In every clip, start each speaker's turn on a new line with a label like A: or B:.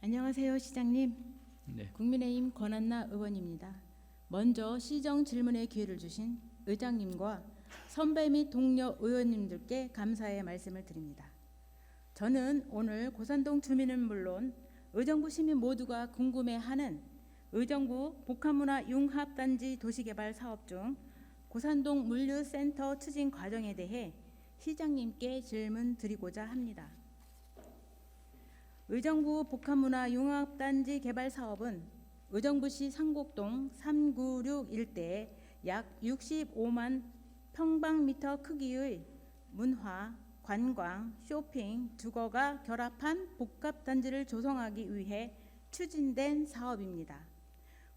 A: 안녕하세요, 시장님.
B: 네,
A: 국민의힘 권한나 의원입니다. 먼저 시정 질문의 기회를 주신 의장님과 선배 및 동료 의원님들께 감사의 말씀을 드립니다. 저는 오늘 고산동 주민은 물론 의정부 시민 모두가 궁금해하는 의정부 복합문화 융합단지 도시개발 사업 중 고산동 물류센터 추진 과정에 대해 시장님께 질문 드리고자 합니다. 의정부 복합문화 융합단지 개발 사업은 의정부시 상곡동 396 일대에 약 65만 평방미터 크기의 문화, 관광, 쇼핑, 주거가 결합한 복합단지를 조성하기 위해 추진된 사업입니다.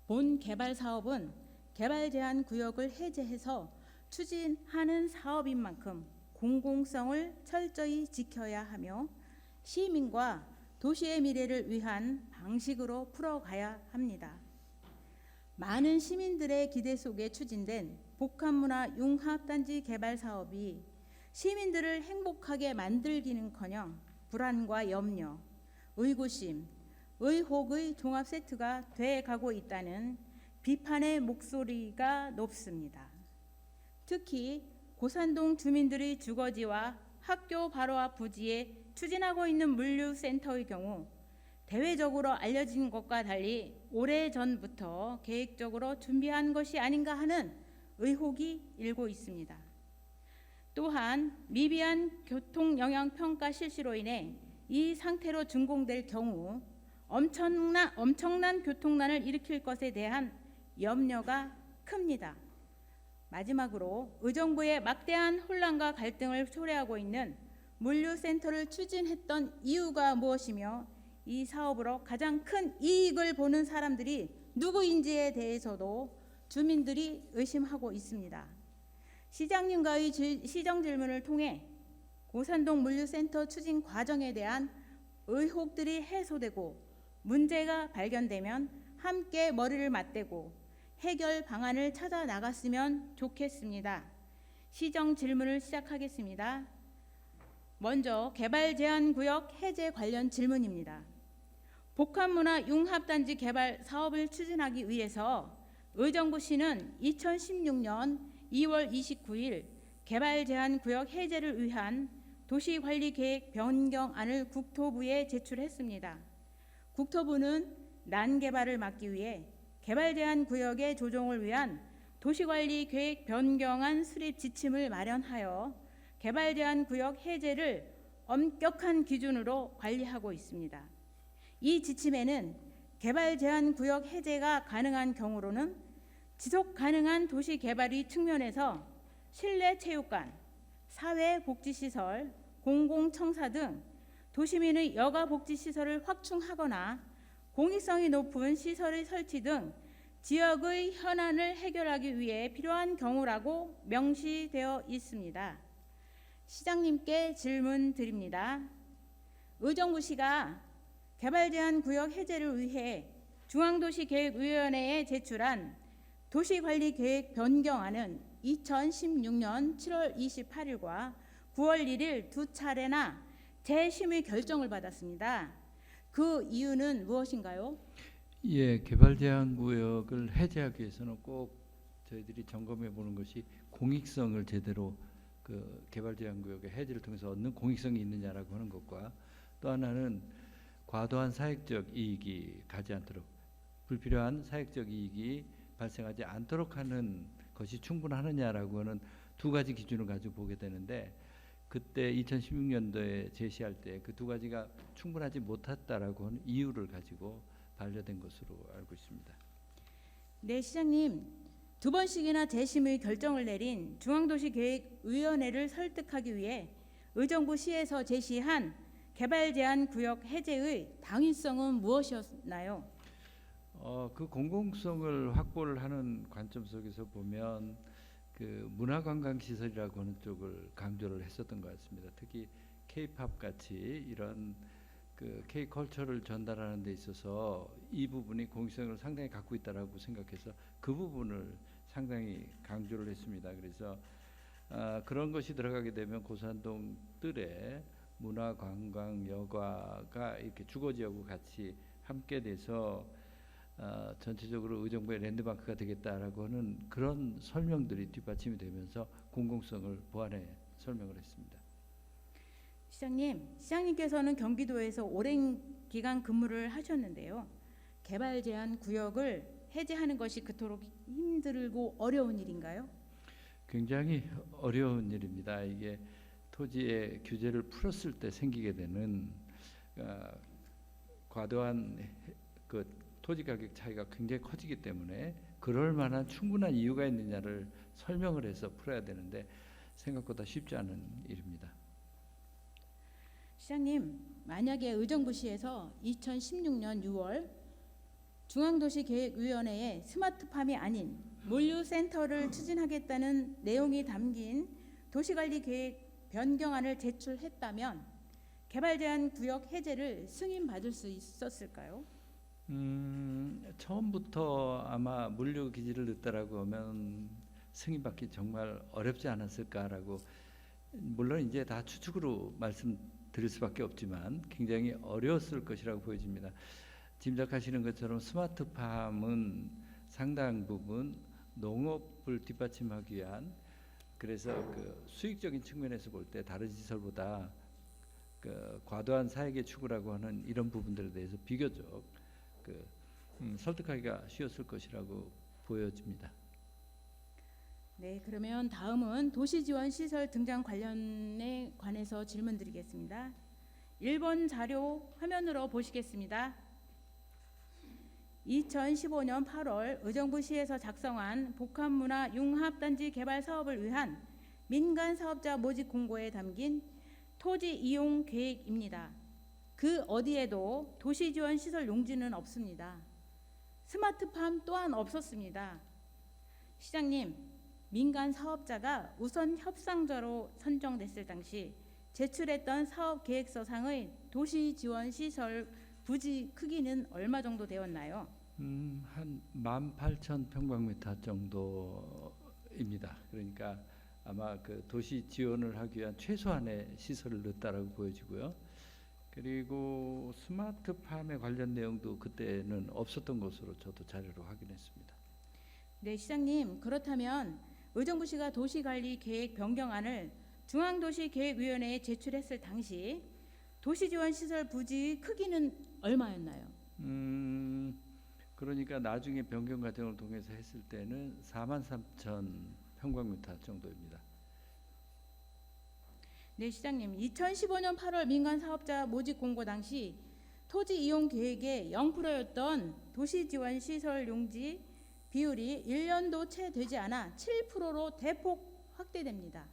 A: 본 개발 사업은 개발 제한 구역을 해제해서 추진하는 사업인 만큼 공공성을 철저히 지켜야 하며 시민과 도시의 미래를 위한 방식으로 풀어가야 합니다. 많은 시민들의 기대 속에 추진된 복합문화 융합단지 개발 사업이 시민들을 행복하게 만들기는커녕 불안과 염려, 의구심, 의혹의 종합 세트가 돼가고 있다는 비판의 목소리가 높습니다. 특히 고산동 주민들의 주거지와 학교 바로 앞 부지에 추진하고 있는 물류센터의 경우 대외적으로 알려진 것과 달리 오래전부터 계획적으로 준비한 것이 아닌가 하는 의혹이 일고 있습니다. 또한 미비한 교통영향평가 실시로 인해 이 상태로 준공될 경우 엄청난 교통난을 일으킬 것에 대한 염려가 큽니다. 마지막으로 의정부의 막대한 혼란과 갈등을 초래하고 있는 물류센터를 추진했던 이유가 무엇이며 이 사업으로 가장 큰 이익을 보는 사람들이 누구인지에 대해서도 주민들이 의심하고 있습니다. 시장님과의 시정 질문을 통해 고산동 물류센터 추진 과정에 대한 의혹들이 해소되고 문제가 발견되면 함께 머리를 맞대고 해결 방안을 찾아 나갔으면 좋겠습니다. 시정 질문을 시작하겠습니다. 먼저 개발 제한 구역 해제 관련 질문입니다. 복합문화 융합단지 개발 사업을 추진하기 위해서 의정부시는 2016년 2월 29일 개발 제한 구역 해제를 위한 도시관리계획 변경안을 국토부에 제출했습니다. 국토부는 난개발을 막기 위해 개발 제한 구역의 조정을 위한 도시관리계획 변경안 수립 지침을 마련하여 개발 제한 구역 해제를 엄격한 기준으로 관리하고 있습니다. 이 지침에는 개발 제한 구역 해제가 가능한 경우로는 지속 가능한 도시 개발의 측면에서 실내 체육관, 사회복지시설, 공공청사 등 도시민의 여가복지시설을 확충하거나 공익성이 높은 시설의 설치 등 지역의 현안을 해결하기 위해 필요한 경우라고 명시되어 있습니다. 시장님께 질문 드립니다. 의정부시가 개발 제한 구역 해제를 위해 중앙도시계획위원회에 제출한 도시관리계획 변경안은 2016년 7월 28일과 9월 1일 두 차례나 재심의 결정을 받았습니다. 그 이유는 무엇인가요?
B: 예, 개발 제한 구역을 해제하기 위해서는 꼭 저희들이 점검해 보는 것이 공익성을 제대로 그 개발 제한 구역의 해제를 통해서 얻는 공익성이 있느냐라고 하는 것과 또 하나는 과도한 사익적 이익이 가지 않도록 불필요한 사익적 이익이 발생하지 않도록 하는 것이 충분하느냐라고 하는 두 가지 기준을 가지고 보게 되는데 그때 2016년도에 제시할 때 그 두 가지가 충분하지 못했다라고 하는 이유를 가지고 반려된 것으로 알고 있습니다.
A: 네, 시장님. 두 번씩이나 재심의 결정을 내린 중앙도시계획위원회를 설득하기 위해 의정부시에서 제시한 개발 제한 구역 해제의 당위성은 무엇이었나요?
B: 그 공공성을 확보를 하는 관점 속에서 보면 그 문화관광시설이라고 하는 쪽을 강조를 했었던 것 같습니다. 특히 K-팝 같이 이런 그 K-컬처를 전달하는 데 있어서 이 부분이 공익성을 상당히 갖고 있다라고 생각해서 그 부분을 상당히 강조를 했습니다. 그래서 그런 것이 들어가게 되면 고산동 뜰에 문화, 관광, 여가가 이렇게 주거지하고 같이 함께 돼서 전체적으로 의정부의 랜드마크가 되겠다라고 하는 그런 설명들이 뒷받침이 되면서 공공성을 보완해 설명을 했습니다.
A: 시장님께서는 경기도에서 오랜 기간 근무를 하셨는데요. 개발 제한 구역을 해제하는 것이 그토록 힘들고 어려운 일인가요?
B: 굉장히 어려운 일입니다. 이게 토지의 규제를 풀었을 때 생기게 되는 과도한 그 토지 가격 차이가 굉장히 커지기 때문에 그럴 만한 충분한 이유가 있느냐를 설명을 해서 풀어야 되는데 생각보다 쉽지 않은 일입니다.
A: 시장님, 만약에 의정부시에서 2016년 6월 중앙도시계획위원회에 스마트팜이 아닌 물류센터를 추진하겠다는 내용이 담긴 도시관리계획 변경안을 제출했다면 개발제한 구역 해제를 승인받을 수 있었을까요?
B: 처음부터 아마 물류 기지를 넣었다라고 하면 승인받기 정말 어렵지 않았을까라고, 물론 이제 다 추측으로 말씀드릴 수밖에 없지만 굉장히 어려웠을 것이라고 보여집니다. 짐작하시는 것처럼 스마트팜은 상당 부분 농업을 뒷받침하기 위한, 그래서 그 수익적인 측면에서 볼 때 다른 시설보다 그 과도한 사회계 추구라고 하는 이런 부분들에 대해서 비교적 설득하기가 쉬웠을 것이라고 보여집니다.
A: 네, 그러면 다음은 도시지원시설 등장 관련에 관해서 질문드리겠습니다. 1번 자료 화면으로 보시겠습니다. 2015년 8월 의정부시에서 작성한 복합문화 융합단지 개발 사업을 위한 민간 사업자 모집 공고에 담긴 토지 이용 계획입니다. 그 어디에도 도시지원 시설 용지는 없습니다. 스마트팜 또한 없었습니다. 시장님, 민간 사업자가 우선 협상자로 선정됐을 당시 제출했던 사업 계획서상의 도시지원 시설 부지 크기는 얼마 정도 되었나요?
B: 한 18,000평방미터 정도입니다. 그러니까 아마 그 도시 지원을 하기 위한 최소한의 시설을 넣었다라고 보여지고요. 그리고 스마트팜에 관련 내용도 그때는 없었던 것으로 저도 자료로 확인했습니다.
A: 네, 시장님, 그렇다면 의정부시가 도시관리계획 변경안을 중앙도시계획위원회에 제출했을 당시 도시지원시설 부지 크기는 얼마였나요?
B: 그러니까 나중에 변경 과정을 통해서 했을 때는 43,000평방미터 정도입니다.
A: 네, 시장님, 2015년 8월 민간 사업자 모집 공고 당시 토지 이용 계획의 0%였던 도시지원 시설 용지 비율이 1년도 채 되지 않아 7%로 대폭 확대됩니다.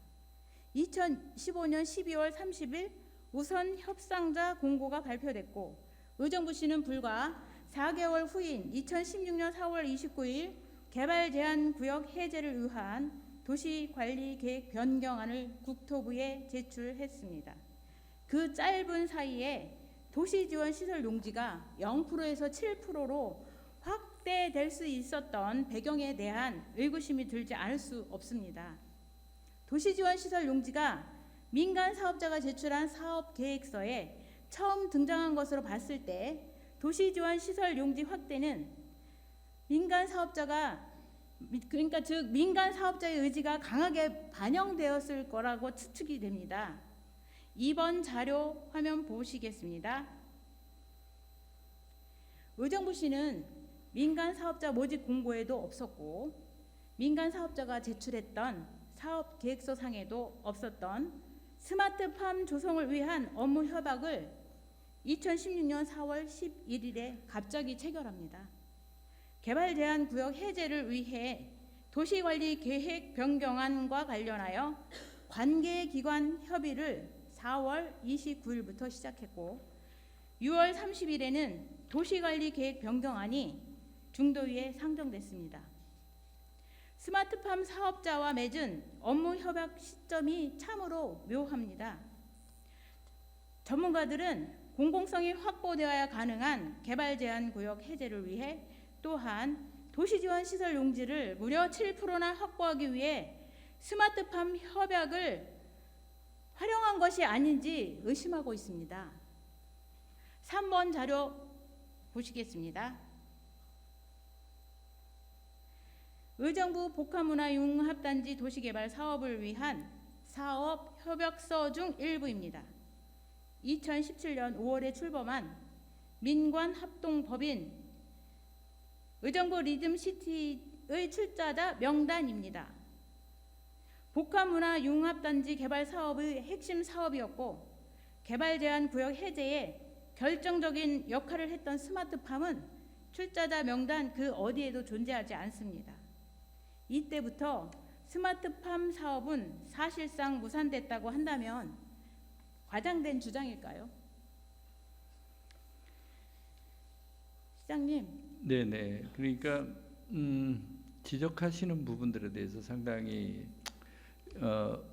A: 2015년 12월 30일 우선 협상자 공고가 발표됐고 의정부시는 불과 4개월 후인 2016년 4월 29일 개발 제한 구역 해제를 위한 도시관리계획 변경안을 국토부에 제출했습니다. 그 짧은 사이에 도시지원 시설 용지가 0%에서 7%로 확대될 수 있었던 배경에 대한 의구심이 들지 않을 수 없습니다. 도시지원 시설 용지가 민간 사업자가 제출한 사업 계획서에 처음 등장한 것으로 봤을 때 도시지원 시설 용지 확대는 민간 사업자의 의지가 강하게 반영되었을 거라고 추측이 됩니다. 2번 자료 화면 보시겠습니다. 의정부시는 민간 사업자 모집 공고에도 없었고 민간 사업자가 제출했던 사업 계획서상에도 없었던 스마트팜 조성을 위한 업무 협약을 2016년 4월 11일에 갑자기 체결합니다. 개발 제한 구역 해제를 위해 도시관리계획 변경안과 관련하여 관계기관 협의를 4월 29일부터 시작했고 6월 30일에는 도시관리계획 변경안이 중도위에 상정됐습니다. 스마트팜 사업자와 맺은 업무 협약 시점이 참으로 묘합니다. 전문가들은 공공성이 확보되어야 가능한 개발 제한 구역 해제를 위해 또한 도시지원 시설 용지를 무려 7%나 확보하기 위해 스마트팜 협약을 활용한 것이 아닌지 의심하고 있습니다. 3번 자료 보시겠습니다. 의정부 복합문화융합단지 도시개발 사업을 위한 사업 협약서 중 일부입니다. 2017년 5월에 출범한 민관합동법인 의정부 리듬시티의 출자자 명단입니다. 복합문화융합단지 개발 사업의 핵심 사업이었고 개발제한구역 해제에 결정적인 역할을 했던 스마트팜은 출자자 명단 그 어디에도 존재하지 않습니다. 이때부터 스마트팜 사업은 사실상 무산됐다고 한다면 과장된 주장일까요? 시장님.
B: 네네. 그러니까 지적하시는 부분들에 대해서 상당히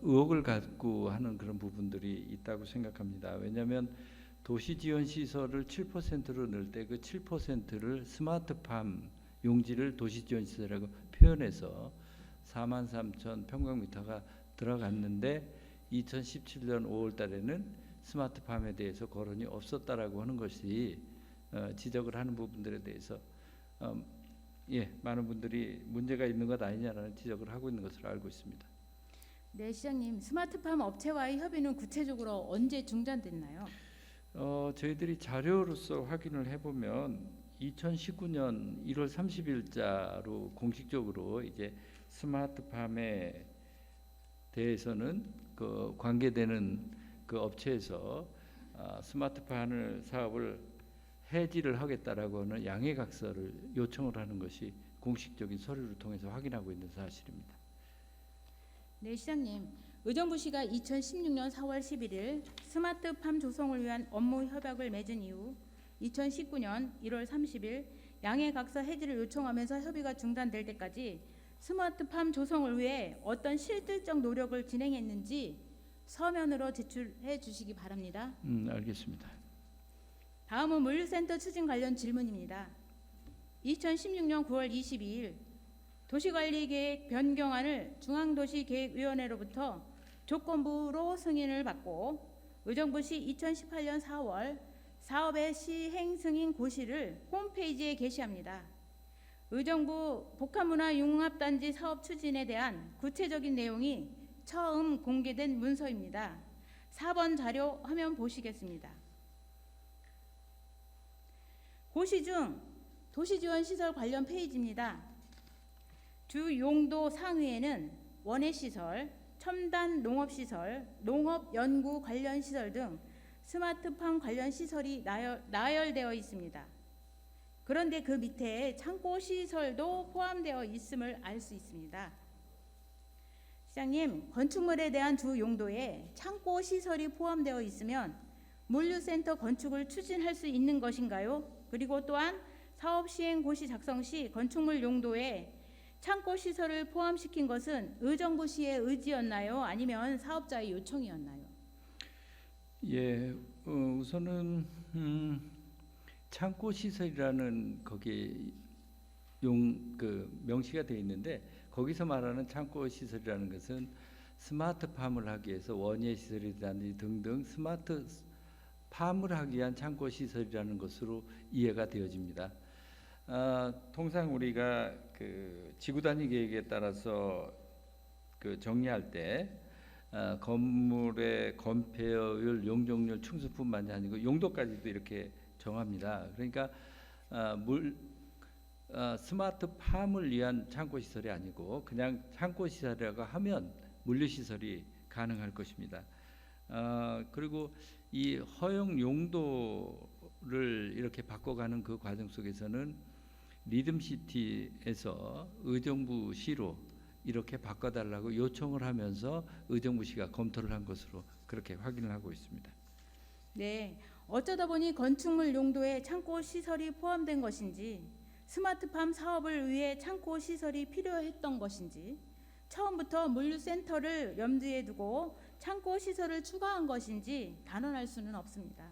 B: 의혹을 갖고 하는 그런 부분들이 있다고 생각합니다. 왜냐하면 도시지원 시설을 7%로 넣을 때 그 7%를 스마트팜 용지를 도시지원 시설이라고 표현해서 43,000 평방미터가 들어갔는데 2017년 5월 달에는 스마트팜에 대해서 거론이 없었다라고 하는 것이 지적을 하는 부분들에 대해서 많은 분들이 문제가 있는 것 아니냐라는 지적을 하고 있는 것으로 알고 있습니다.
A: 네, 시장님. 스마트팜 업체와의 협의는 구체적으로 언제 중단됐나요?
B: 저희들이 자료로서 확인을 해보면 2019년 1월 30일자로 공식적으로 이제 스마트팜에 대해서는 그 관계되는 그 업체에서 스마트팜 사업을 해지를 하겠다라고 하는 양해각서를 요청을 하는 것이 공식적인 서류를 통해서 확인하고 있는 사실입니다.
A: 네, 시장님. 의정부시가 2016년 4월 11일 스마트팜 조성을 위한 업무 협약을 맺은 이후 2019년 1월 30일 양해각서 해지를 요청하면서 협의가 중단될 때까지 스마트팜 조성을 위해 어떤 실질적 노력을 진행했는지 서면으로 제출해 주시기 바랍니다.
B: 알겠습니다.
A: 다음은 물류센터 추진 관련 질문입니다. 2016년 9월 22일 도시관리계획 변경안을 중앙도시계획위원회로부터 조건부로 승인을 받고 의정부시 2018년 4월 사업의 시행 승인 고시를 홈페이지에 게시합니다. 의정부 복합문화융합단지 사업 추진에 대한 구체적인 내용이 처음 공개된 문서입니다. 4번 자료 화면 보시겠습니다. 고시 중 도시지원시설 관련 페이지입니다. 주 용도 상위에는 원예시설, 첨단 농업시설, 농업연구 관련 시설 등 스마트팜 관련 시설이 나열되어 있습니다. 그런데 그 밑에 창고 시설도 포함되어 있음을 알 수 있습니다. 시장님, 건축물에 대한 주 용도에 창고 시설이 포함되어 있으면 물류센터 건축을 추진할 수 있는 것인가요? 그리고 또한 사업 시행 고시 작성 시 건축물 용도에 창고 시설을 포함시킨 것은 의정부시의 의지였나요? 아니면 사업자의 요청이었나요?
B: 예, 우선은 창고 시설이라는 거기에 명시가 되어 있는데 거기서 말하는 창고 시설이라는 것은 스마트팜을 하기 위해서 원예 시설이라든지 등등 스마트팜을 하기 위한 창고 시설이라는 것으로 이해가 되어집니다. 통상 우리가 그 지구 단위 계획에 따라서 그 정리할 때 건물의 건폐율, 용적률, 충수뿐만이 아니고 용도까지도 이렇게 정합니다. 그러니까 스마트팜을 위한 창고 시설이 아니고 그냥 창고 시설이라고 하면 물류 시설이 가능할 것입니다. 그리고 이 허용 용도를 이렇게 바꿔가는 그 과정 속에서는 리듬시티에서 의정부시로 이렇게 바꿔달라고 요청을 하면서 의정부시가 검토를 한 것으로 그렇게 확인을 하고 있습니다.
A: 네, 어쩌다 보니 건축물 용도에 창고 시설이 포함된 것인지 스마트팜 사업을 위해 창고 시설이 필요했던 것인지 처음부터 물류센터를 염두에 두고 창고 시설을 추가한 것인지 단언할 수는 없습니다.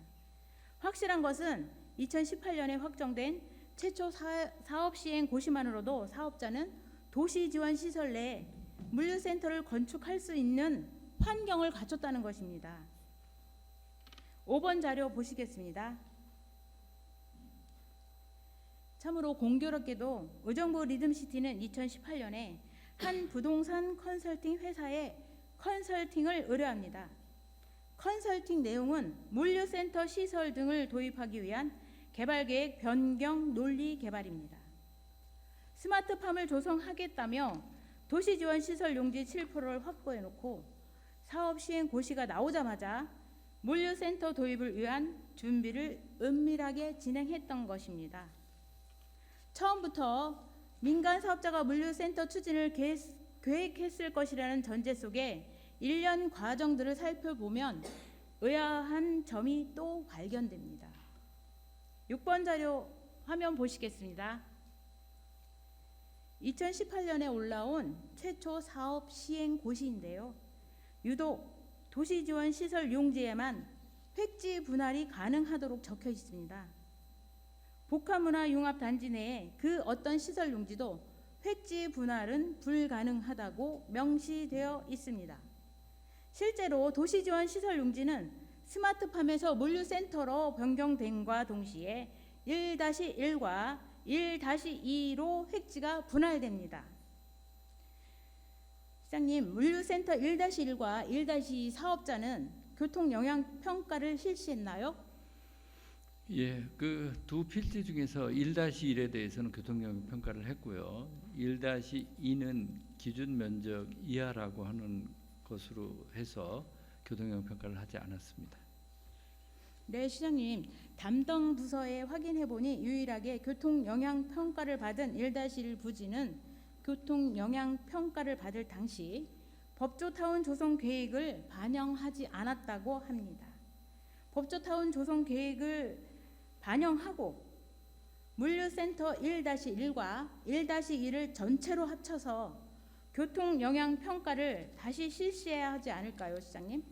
A: 확실한 것은 2018년에 확정된 최초 사업 시행 고시만으로도 사업자는 도시지원 시설 내에 물류센터를 건축할 수 있는 환경을 갖췄다는 것입니다. 5번 자료 보시겠습니다. 참으로 공교롭게도 의정부 리듬시티는 2018년에 한 부동산 컨설팅 회사에 컨설팅을 의뢰합니다. 컨설팅 내용은 물류센터 시설 등을 도입하기 위한 개발계획 변경 논리 개발입니다. 스마트팜을 조성하겠다며 도시지원시설 용지 7%를 확보해놓고 사업 시행 고시가 나오자마자 물류센터 도입을 위한 준비를 은밀하게 진행했던 것입니다. 처음부터 민간 사업자가 물류센터 추진을 계획했을 것이라는 전제 속에 일련 과정들을 살펴보면 의아한 점이 또 발견됩니다. 6번 자료 화면 보시겠습니다. 2018년에 올라온 최초 사업 시행 고시인데요. 유독 도시지원시설 용지에만 획지 분할이 가능하도록 적혀 있습니다. 복합문화융합단지 내에 그 어떤 시설 용지도 획지 분할은 불가능하다고 명시되어 있습니다. 실제로 도시지원시설 용지는 스마트팜에서 물류센터로 변경됨과 동시에 1-1과 1-2로 획지가 분할됩니다. 시장님, 물류센터 1-1과 1-2 사업자는 교통영향평가를 실시했나요?
B: 예, 그 두 필지 중에서 1-1에 대해서는 교통영향 평가를 했고요. 1-2는 기준 면적 이하라고 하는 것으로 해서 교통영향 평가를 하지 않았습니다.
A: 네, 시장님. 담당 부서에 확인해 보니 유일하게 교통영향 평가를 받은 1-1 부지는 교통영향 평가를 받을 당시 법조타운 조성 계획을 반영하지 않았다고 합니다. 법조타운 조성 계획을 반영하고 물류센터 1-1과 1-2를 전체로 합쳐서 교통영향 평가를 다시 실시해야 하지 않을까요, 시장님?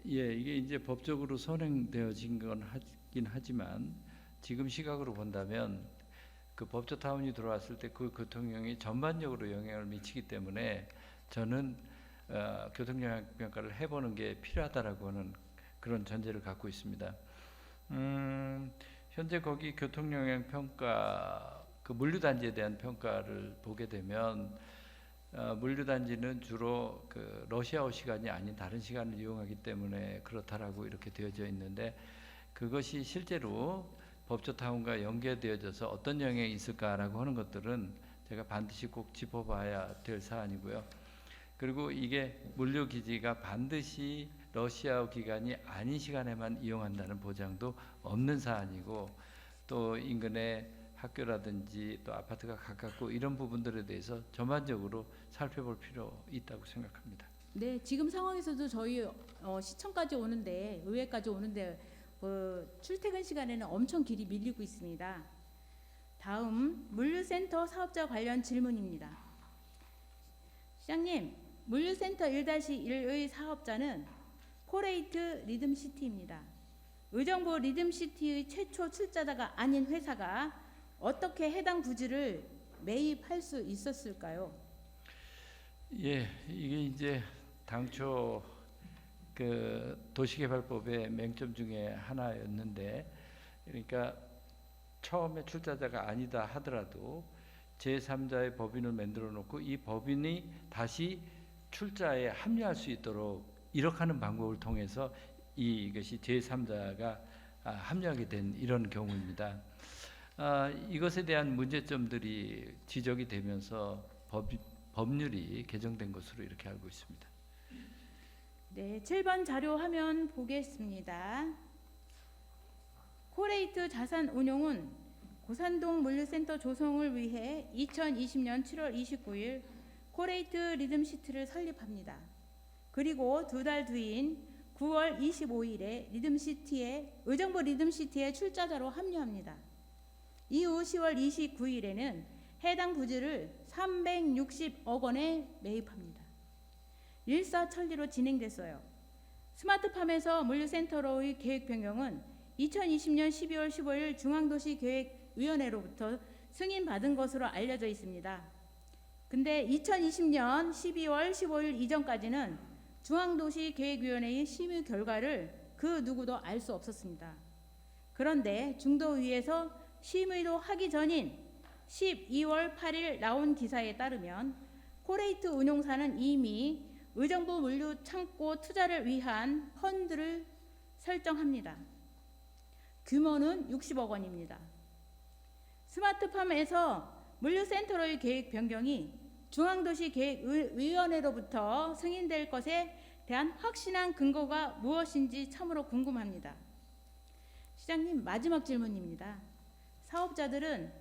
B: 예, 이게 이제 법적으로 선행되어진 건 하긴 하지만 지금 시각으로 본다면 그 법조타운이 들어왔을 때 그 교통영향이 전반적으로 영향을 미치기 때문에 저는 교통영향 평가를 해보는 게 필요하다라고 하는 그런 전제를 갖고 있습니다. 현재 거기 교통영향 평가 그 물류단지에 대한 평가를 보게 되면 물류단지는 주로 그 러시아어 시간이 아닌 다른 시간을 이용하기 때문에 그렇다라고 이렇게 되어져 있는데 그것이 실제로 법조타운과 연계되어져서 어떤 영향이 있을까라고 하는 것들은 제가 반드시 꼭 짚어봐야 될 사안이고요. 그리고 이게 물류기지가 반드시 러시아어 기간이 아닌 시간에만 이용한다는 보장도 없는 사안이고 또 인근에 학교라든지 또 아파트가 가깝고 이런 부분들에 대해서 전반적으로 살펴볼 필요 있다고 생각합니다.
A: 네, 지금 상황에서도 저희 시청까지 오는데 의회까지 오는데 출퇴근 시간에는 엄청 길이 밀리고 있습니다. 다음 물류센터 사업자 관련 질문입니다. 시장님, 물류센터 1-1의 사업자는 코레이트 리듬시티입니다. 의정부 리듬시티의 최초 출자자가 아닌 회사가 어떻게 해당 부지를 매입할 수 있었을까요?
B: 예, 이게 이제 당초 그 도시개발법의 맹점 중에 하나였는데, 그러니까 처음에 출자자가 아니다 하더라도 제3자의 법인을 만들어 놓고 이 법인이 다시 출자에 합류할 수 있도록 이렇게 하는 방법을 통해서 이것이 제3자가 합류하게 된 이런 경우입니다. 이것에 대한 문제점들이 지적이 되면서 법률이 개정된 것으로 이렇게 알고 있습니다.
A: 네, 7번 자료 화면 보겠습니다. 코레이트 자산운용은 고산동 물류센터 조성을 위해 2020년 7월 29일 코레이트 리듬시티를 설립합니다. 그리고 두 달 뒤인 9월 25일에 의정부 리듬시티의 출자자로 합류합니다. 이후 10월 29일에는 해당 부지를 360억 원에 매입합니다. 일사천리로 진행됐어요. 스마트팜에서 물류센터로의 계획 변경은 2020년 12월 15일 중앙도시계획위원회로부터 승인받은 것으로 알려져 있습니다. 근데 2020년 12월 15일 이전까지는 중앙도시계획위원회의 심의 결과를 그 누구도 알 수 없었습니다. 그런데 중도위에서 심의도 하기 전인 12월 8일 나온 기사에 따르면 코레이트 운용사는 이미 의정부 물류 창고 투자를 위한 펀드를 설정합니다. 규모는 60억 원입니다. 스마트팜에서 물류센터로의 계획 변경이 중앙도시계획위원회로부터 승인될 것에 대한 확신한 근거가 무엇인지 참으로 궁금합니다. 시장님, 마지막 질문입니다. 사업자들은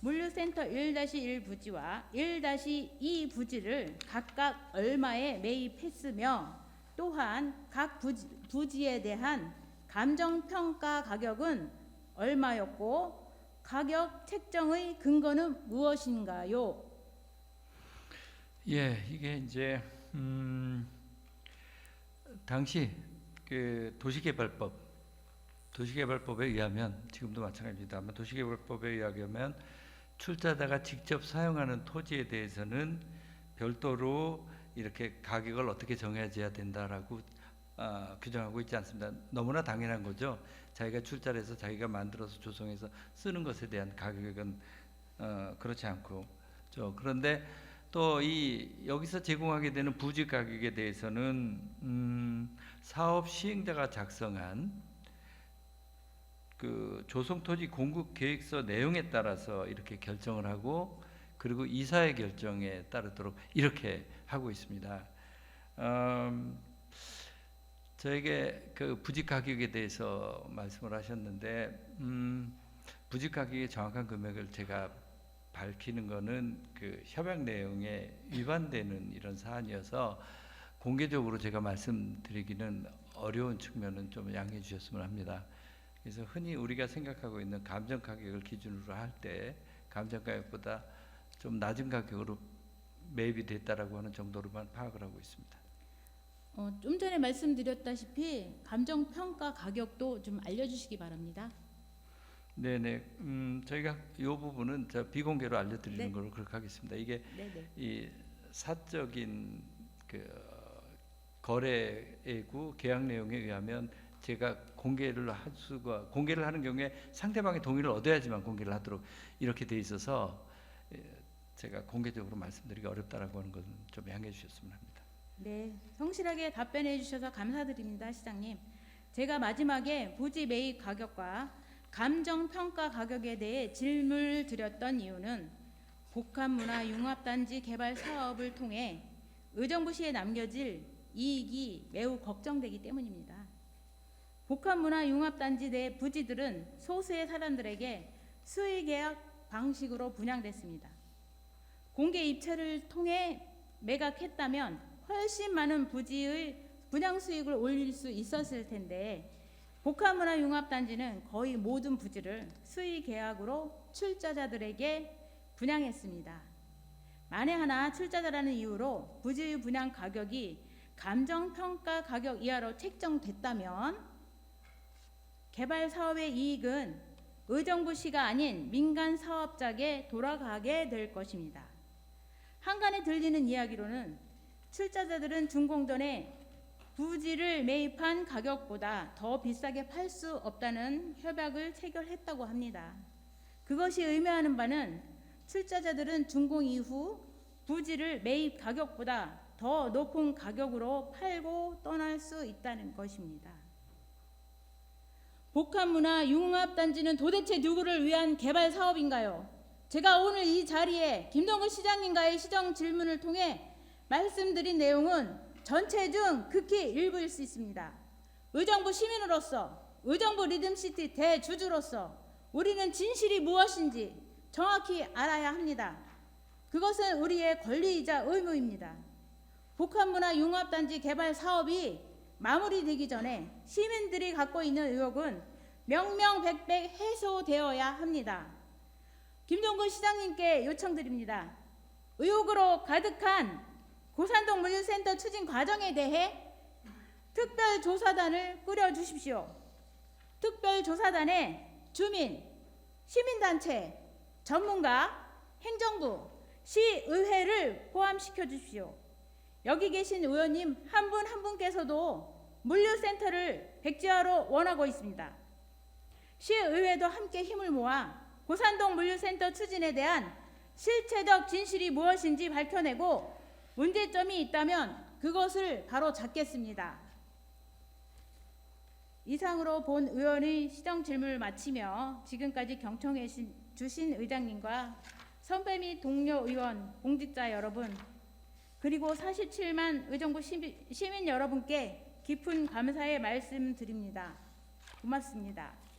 A: 물류센터 1-1 부지와 1-2 부지를 각각 얼마에 매입했으며 또한 각 부지에 대한 감정평가 가격은 얼마였고 가격 책정의 근거는 무엇인가요?
B: 예, 이게 이제 당시 그 도시개발법에 의하면 지금도 마찬가지입니다만 도시개발법에 의하면 출자자가 직접 사용하는 토지에 대해서는 별도로 이렇게 가격을 어떻게 정해져야 된다라고 규정하고 있지 않습니다. 너무나 당연한 거죠. 자기가 출자를 해서 자기가 만들어서 조성해서 쓰는 것에 대한 가격은 그렇지 않고 그런데 또 여기서 제공하게 되는 부지 가격에 대해서는 사업 시행자가 작성한 그 조성토지 공급 계획서 내용에 따라서 이렇게 결정을 하고 그리고 이사의 결정에 따르도록 이렇게 하고 있습니다. 저에게 그 부지 가격에 대해서 말씀을 하셨는데 부지 가격의 정확한 금액을 제가 밝히는 것은 그 협약 내용에 위반되는 이런 사안이어서 공개적으로 제가 말씀드리기는 어려운 측면은 좀 양해해 주셨으면 합니다. 그래서 흔히 우리가 생각하고 있는 감정 가격을 기준으로 할 때 감정 가격보다 좀 낮은 가격으로 매입이 됐다라고 하는 정도로만 파악을 하고 있습니다.
A: 좀 전에 말씀드렸다시피 감정평가 가격도 좀 알려주시기 바랍니다.
B: 네네, 저희가 이 부분은 비공개로 알려드리는
A: 네.
B: 걸로 그렇게 하겠습니다. 이게
A: 네네.
B: 이 사적인 그 거래이고 계약 내용에 의하면 제가 공개를 하는 경우에 상대방의 동의를 얻어야지만 공개를 하도록 이렇게 돼 있어서 제가 공개적으로 말씀드리기 어렵다라고 하는 것은 좀 양해해 주셨으면 합니다.
A: 네, 성실하게 답변해 주셔서 감사드립니다, 시장님. 제가 마지막에 부지 매입 가격과 감정평가 가격에 대해 질문을 드렸던 이유는 복합문화융합단지 개발 사업을 통해 의정부시에 남겨질 이익이 매우 걱정되기 때문입니다. 복합문화융합단지 내 부지들은 소수의 사람들에게 수의계약 방식으로 분양됐습니다. 공개 입찰을 통해 매각했다면 훨씬 많은 부지의 분양 수익을 올릴 수 있었을 텐데 복합문화융합단지는 거의 모든 부지를 수의계약으로 출자자들에게 분양했습니다. 만에 하나 출자자라는 이유로 부지의 분양 가격이 감정평가 가격 이하로 책정됐다면 개발 사업의 이익은 의정부시가 아닌 민간 사업자에게 돌아가게 될 것입니다. 한간에 들리는 이야기로는 출자자들은 준공전에 부지를 매입한 가격보다 더 비싸게 팔 수 없다는 협약을 체결했다고 합니다. 그것이 의미하는 바는 출자자들은 준공 이후 부지를 매입 가격보다 더 높은 가격으로 팔고 떠날 수 있다는 것입니다. 복합문화융합단지는 도대체 누구를 위한 개발 사업인가요? 제가 오늘 이 자리에 김동근 시장님과의 시정 질문을 통해 말씀드린 내용은 전체 중 극히 일부일 수 있습니다. 의정부 시민으로서, 의정부 리듬시티 대주주로서 우리는 진실이 무엇인지 정확히 알아야 합니다. 그것은 우리의 권리이자 의무입니다. 복합문화융합단지 개발 사업이 마무리되기 전에 시민들이 갖고 있는 의혹은 명명백백 해소되어야 합니다. 김동근 시장님께 요청드립니다. 의혹으로 가득한 고산동 물류센터 추진 과정에 대해 특별조사단을 꾸려주십시오. 특별조사단에 주민, 시민단체, 전문가, 행정부, 시의회를 포함시켜 주십시오. 여기 계신 의원님 한 분 한 분께서도 물류센터를 백지화로 원하고 있습니다. 시의회도 함께 힘을 모아 고산동 물류센터 추진에 대한 실체적 진실이 무엇인지 밝혀내고 문제점이 있다면 그것을 바로 잡겠습니다. 이상으로 본 의원의 시정 질문을 마치며 지금까지 경청해 주신 의장님과 선배 및 동료 의원, 공직자 여러분, 그리고 47만 의정부 시민 여러분께 깊은 감사의 말씀 드립니다. 고맙습니다.